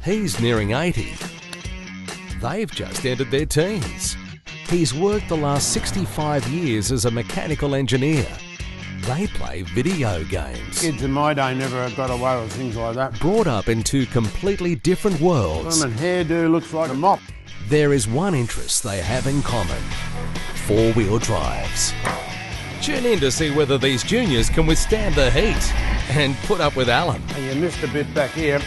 He's nearing 80. They've just entered their teens. He's worked the last 65 years as a mechanical engineer. They play video games. Kids in my day never got away with things like that. Brought up in two completely different worlds. Women hairdo looks like a mop. There is one interest they have in common: four-wheel drives. Tune in to see whether these juniors can withstand the heat and put up with Allan. And you missed a bit back here.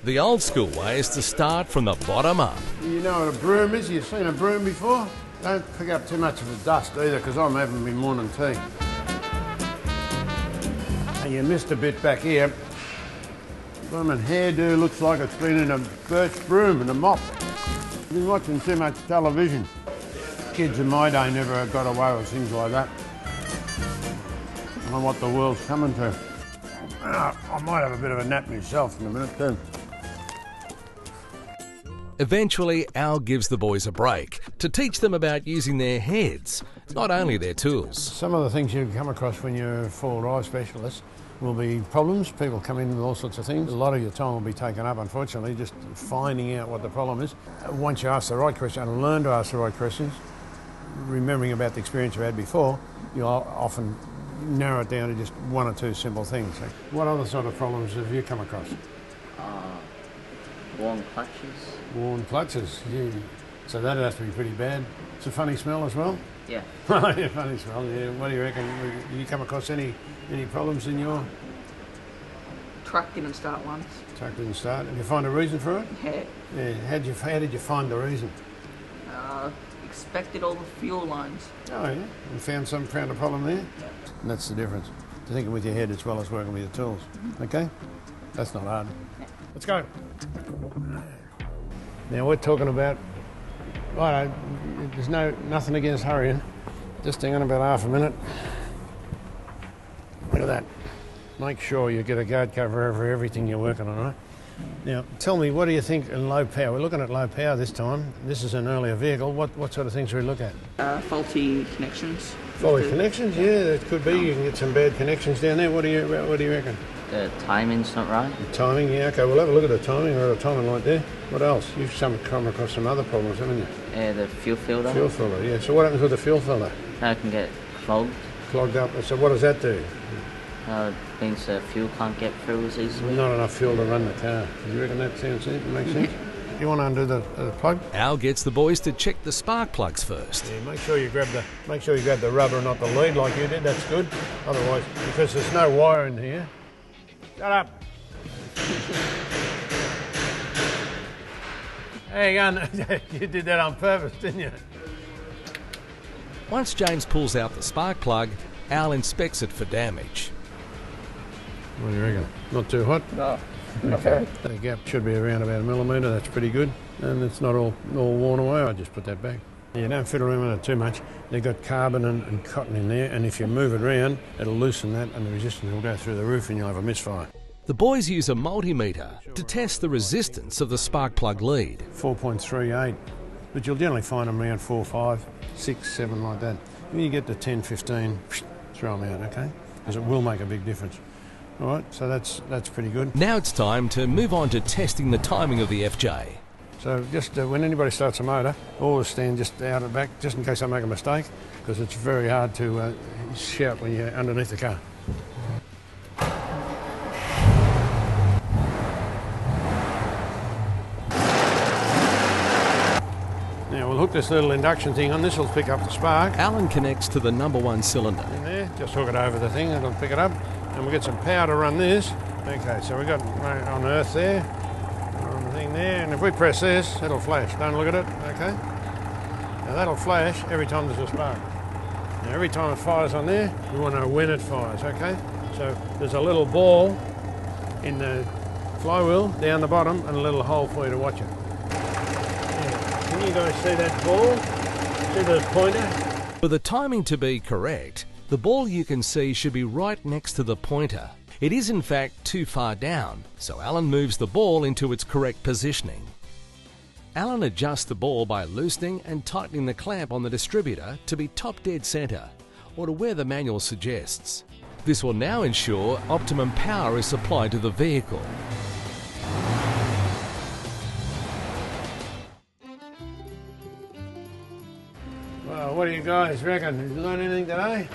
The old school way is to start from the bottom up. You know what a broom is? You've seen a broom before? Don't pick up too much of the dust either, because I'm having my morning tea. And you missed a bit back here. Women hairdo looks like it's been in a birch broom and a mop. You've been watching too much television. Kids in my day never got away with things like that. I don't know what the world's coming to. I might have a bit of a nap myself in a minute too. Eventually, Al gives the boys a break to teach them about using their heads, not only their tools. Some of the things you come across when you're a four-wheel drive specialist will be problems. People come in with all sorts of things. A lot of your time will be taken up, unfortunately, just finding out what the problem is. Once you ask the right question and learn to ask the right questions, remembering about the experience you had before, you'll often narrow it down to just one or two simple things. What other sort of problems have you come across? Worn clutches. Worn clutches. So that'd have to be pretty bad. It's a funny smell as well? Yeah. Yeah, funny smell, yeah. What do you reckon? Did you come across any problems in your... Truck didn't start once. Truck didn't start. Did you find a reason for it? Yeah. Yeah. How did you find the reason? Expected all the fuel lines. Oh yeah. And found a problem there? Yeah. And that's the difference. Thinking with your head as well as working with your tools. Okay? That's not hard. Yeah. Let's go. Now we're talking about, right, there's nothing against hurrying. Just hang on about half a minute. Look at that. Make sure you get a guard cover over everything you're working on, right? Now, tell me, what do you think in low power? We're looking at low power this time. This is an earlier vehicle. What sort of things do we look at? Faulty connections. Faulty connections? Yeah, it could be. You can get some bad connections down there. What do you reckon? The timing's not right. The timing, yeah. Okay, we'll have a look at the timing. We've got a timing light there. What else? You've come across some other problems, haven't you? Yeah, the fuel filter. Fuel filter, yeah. So what happens with the fuel filter? It can get clogged. Clogged up. So what does that do? It means the fuel can't get through as easily. Not enough fuel to run the car. Do you reckon that makes sense? You want to undo the plug? Al gets the boys to check the spark plugs first. Yeah, make sure you grab the rubber, not the lead like you did. That's good. Otherwise, because there's no wire in here. Shut up. Hang on. You did that on purpose, didn't you? Once James pulls out the spark plug, Al inspects it for damage. What do you reckon? Not too hot? No. Okay. The gap should be around about 1 millimetre. That's pretty good. And it's not all worn away. I just put that back. You don't fiddle around with it too much. They've got carbon and cotton in there, and if you move it around, it'll loosen that and the resistance will go through the roof and you'll have a misfire. The boys use a multimeter to test the resistance of the spark plug lead. 4.38, but you'll generally find them around 4, 5, 6, 7 like that. When you get to 10, 15, throw them out, okay? Because it will make a big difference. All right, so that's pretty good. Now it's time to move on to testing the timing of the FJ. So just when anybody starts a motor, always stand just out of the back, just in case I make a mistake, because it's very hard to shout when you're underneath the car. Now we'll hook this little induction thing on. This will pick up the spark. Allan connects to the #1 cylinder. In there, just hook it over the thing, it'll pick it up. And we'll get some power to run this. Okay, so we've got on earth there, on the thing there, and if we press this, it'll flash. Don't look at it, okay? Now that'll flash every time there's a spark. Now every time it fires on there, we want to know when it fires, okay? So there's a little ball in the flywheel down the bottom and a little hole for you to watch it. Yeah. Can you guys see that ball? See the pointer? For the timing to be correct, the ball you can see should be right next to the pointer. It is in fact too far down, so Allan moves the ball into its correct positioning. Allan adjusts the ball by loosening and tightening the clamp on the distributor to be top dead centre, or to where the manual suggests. This will now ensure optimum power is supplied to the vehicle. Well, what do you guys reckon? Did you learn anything today?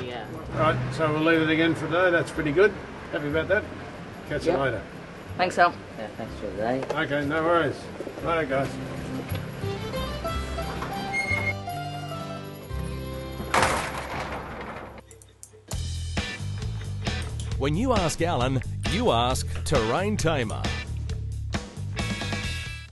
Yeah. Right, so we'll leave it again for today. That's pretty good. Happy about that? Catch you later. Thanks, Al. Yeah, thanks for today. Okay, no worries. Righto, guys. When you ask Allan, you ask Terrain Tamer.